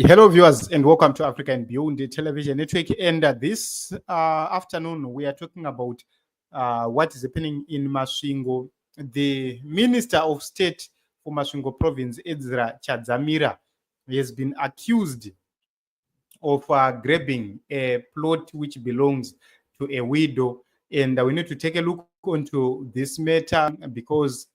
Hello, viewers, and welcome to Africa and Beyond the Television Network. And this afternoon, we are talking about what is happening in Masvingo. The Minister of State for Masvingo Province, EZRA, Chadzamira, has been accused of grabbing a plot which belongs to a widow. And we need to take a look onto this matter because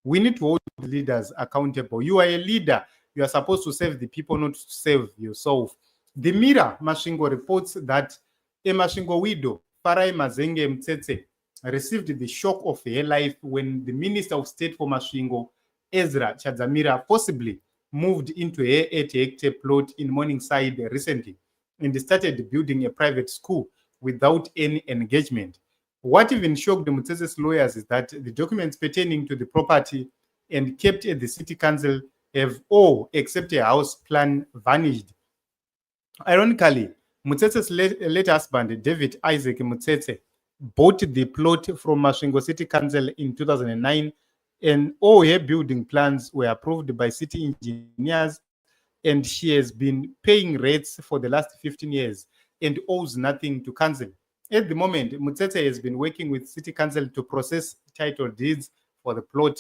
we need to hold leaders accountable. You are a leader. You are supposed to serve the people, not to serve yourself. The Mirror Masvingo reports that a Masvingo widow, Farai Mazenge Mtsetse, received the shock of her life when the Minister of State for Masvingo, EZRA Chadzamira, possibly moved into her 80-hectare plot in Morningside recently and started building a private school without any engagement. What even shocked the Mutsetse's lawyers is that the documents pertaining to the property and kept at the city council have all, except a house plan, vanished. Ironically, Mutsetse's late husband, David Isaac Mutsetse, bought the plot from Masvingo City Council in 2009, and all her building plans were approved by city engineers, and she has been paying rates for the last 15 years and owes nothing to council. At the moment, Mutsetse has been working with city council to process title deeds for the plot.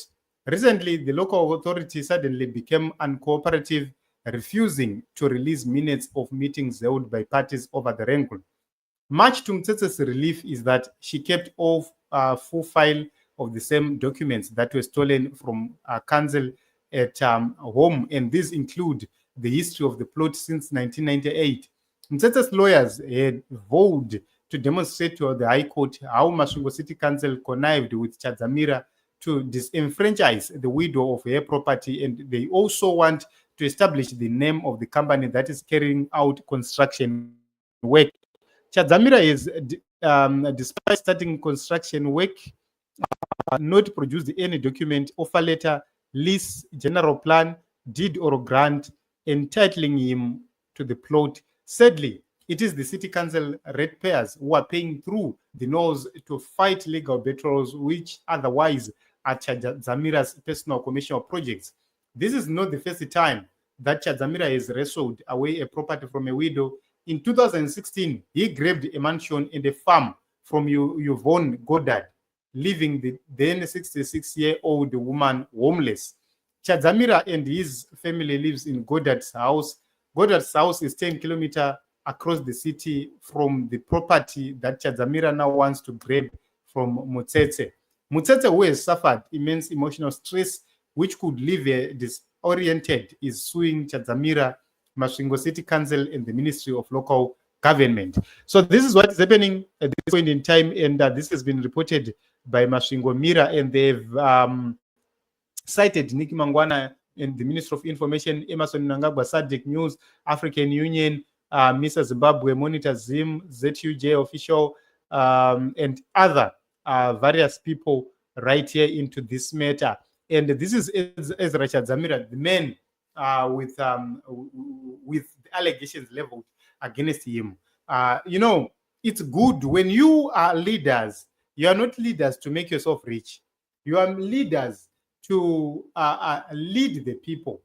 Recently, the local authority suddenly became uncooperative, refusing to release minutes of meetings held by parties over the wrangle. Much to Mtsetse's relief is that she kept all full file of the same documents that were stolen from council at home, and these include the history of the plot since 1998. Mtsetse's lawyers had vowed to demonstrate to the High Court how Masvingo City Council connived with Chadzamira to disenfranchise the widow of her property, and they also want to establish the name of the company that is carrying out construction work. Chadzamira is, despite starting construction work, not produced any document, offer letter, lease, general plan, deed or grant entitling him to the plot. Sadly, it is the city council ratepayers who are paying through the nose to fight legal battles which otherwise are Chadzamira's personal commercial projects. This is not the first time that Chadzamira has wrestled away a property from a widow. In 2016, he grabbed a mansion and a farm from Yvonne Goddard, leaving the then 66-year-old woman homeless. Chadzamira and his family lives in Goddard's house. Goddard's house is 10 kilometers across the city from the property that Chadzamira now wants to grab from Mutsetse. Mutsetse, who has suffered immense emotional stress, which could leave her disoriented, is suing Chadzamira, Masvingo City Council, and the Ministry of Local Government. So this is what is happening at this point in time, and this has been reported by Masvingo Mirror, and they've cited Nikki Mangwana and the Minister of Information, Emerson Mnangagwa, SADC News, African Union, Mr. Zimbabwe, Monitor Zim, ZUJ official, and other various people right here into this matter. And this is EZRA Chadzamira, the man with the allegations leveled against him. It's good when you are leaders. You are not leaders to make yourself rich. You are leaders to lead the people.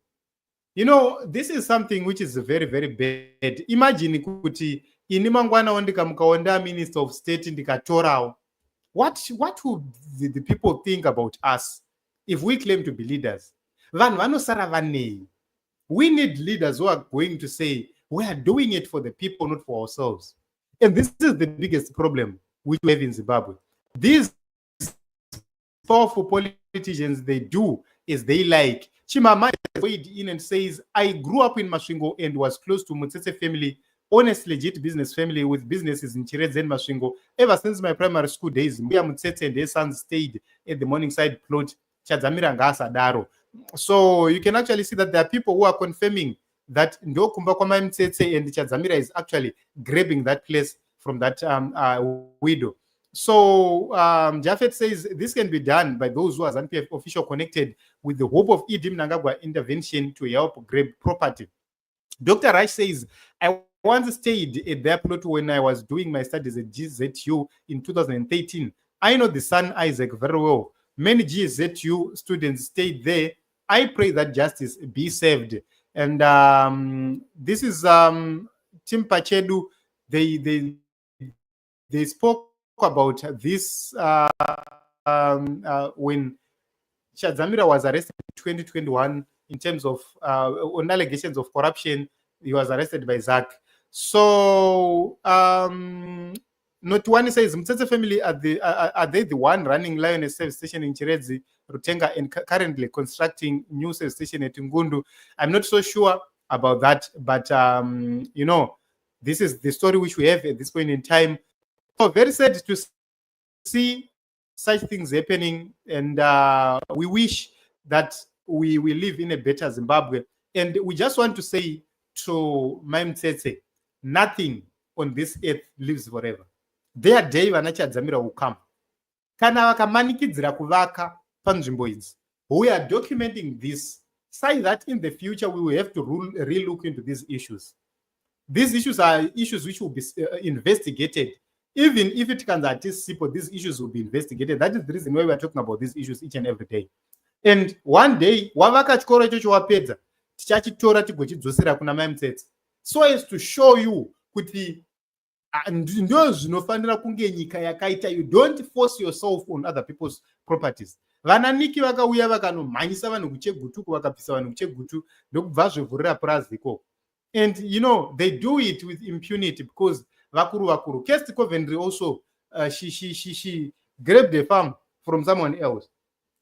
This is something which is very, very bad. Imagine kuti ini mangwana ndikamukaonda Minister of State ndikatorao. What would the people think about us if we claim to be leaders? We need leaders who are going to say, we are doing it for the people, not for ourselves. And this is the biggest problem which we have in Zimbabwe. These powerful politicians, they do is they like. Chimama weighed in and says, I grew up in Masvingo and was close to Mutsetse family, honest, legit business family with businesses in Chiredze and Masvingo. Ever since my primary school days, Mbuya Mutsetse and their sons stayed at the Morningside plot, Chadzamira Ngasa Daro. So you can actually see that there are people who are confirming that Ndo Kumba Kwama Mutsetse and Chadzamira is actually grabbing that place from that widow. So Japheth says this can be done by those who are ZANU-PF official connected with the hope of Idi Mnangagwa intervention to help grab property. Dr. Raj says, I once stayed at their plot when I was doing my studies at GZU in 2013. I know the son Isaac very well. Many GZU students stayed there. I pray that justice be served. And this is Tim Pachedu. They spoke about this when Chadzamira was arrested in 2021 in terms of on allegations of corruption. He was arrested by ZAC. So not one says Mtsetse family are they the one running Lioness service station in Chiredzi, Rutenga, and currently constructing new service station at Ngundu? I'm not so sure about that, but you know, this is the story which we have at this point in time. So very sad to see such things happening, and we wish that we live in a better Zimbabwe. And we just want to say to Mtsetse, nothing on this earth lives forever. Their day vana Chadzamira will come. Kana vakamanikidzira kuvaka panzvimbo idzi, we are documenting this, say that in the future we will have to relook into these issues. These issues are issues which will be investigated. Even if it can artist simple, these issues will be investigated. That is the reason why we are talking about these issues each and every day. And one day, wavaka chikoro ichocho wapedza, tichachitora tigochidzosera kuna Mtsetse, so as to show you kuti ndo zvinofanira kunge nyika yakaita. You don't force yourself on other people's properties. Vananiki vakauya vakanomhanyisa vanhu kuchegutu, vakabvisa vanhu kuchegutu, ndokubva zvevhurira purazi. And you know, they do it with impunity because vakuru. Kirsti Coventry also, she grabbed a farm from someone else.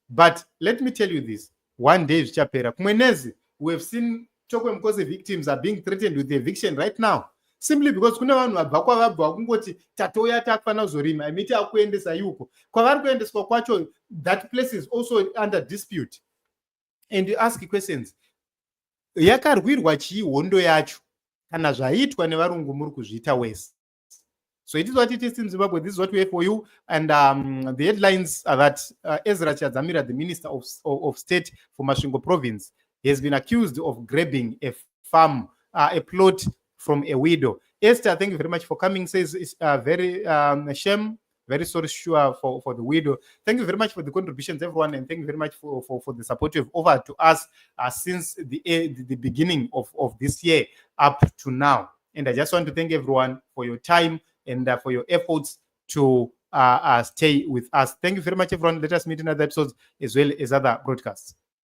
But let me tell you this, one day zvichapera. Kumwenezi, we have seen Chokwe Mkosi victims are being threatened with eviction right now, simply because kuna vanhu vabva kwavabva kungoti tatoya takufana kuzorima imiti akuendesa yuko kwavari kuendeswa kwacho. That place is also under dispute. And you ask questions, yakarwirwa chii hondo yacho kana zvaitwa nevarungu muri kuzviita wese? So it is what it is in Zimbabwe. This is what we have for you. And the headlines are that EZRA Chadzamira, the Minister of State for Masvingo Province, he has been accused of grabbing a farm, a plot from a widow. Esther, thank you very much for coming. Says it's very shame. Very sorry, sure, for the widow. Thank you very much for the contributions, everyone, and thank you very much for the support you've offered to us since the beginning of this year up to now. And I just want to thank everyone for your time and for your efforts to stay with us. Thank you very much, everyone. Let us meet in other episodes as well as other broadcasts.